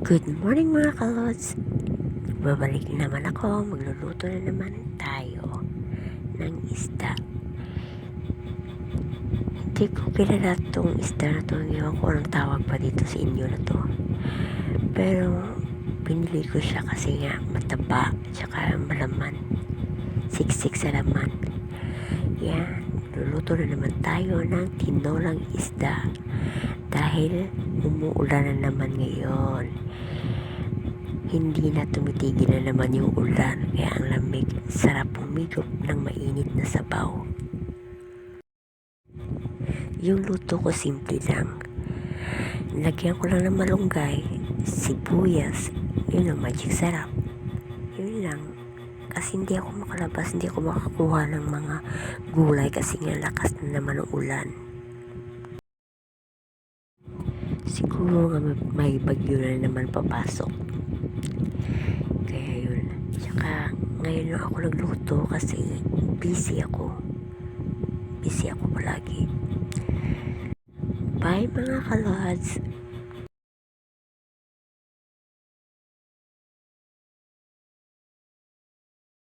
Good morning mga kalods! Babalik na naman ako, magluluto na naman tayo ng isda. Hindi ko kilala itong isda na to, ewan ko anong tawag pa dito sa inyo na to. Pero pinili ko siya kasi nga mataba, tsaka malaman, siksik sa laman. Yan, luluto na naman tayo ng tinolang isda dahil umuulan na naman ngayon. Hindi na tumitigil na naman yung ulan, kaya ang lamig, sarap humigop ng mainit na sabaw. Yung luto ko simple lang. Lagyan ko lang ng malunggay, sibuyas, yun ang magic sarap. Yun lang. Kasi hindi ako makalabas, hindi ako makakuha ng mga gulay kasi nga lakas na naman ng ulan. Siguro nga may bagyo na naman papasok. Kaya yun. Tsaka ngayon lang ako nagluto kasi busy ako. Busy ako palagi. Bye mga kalods!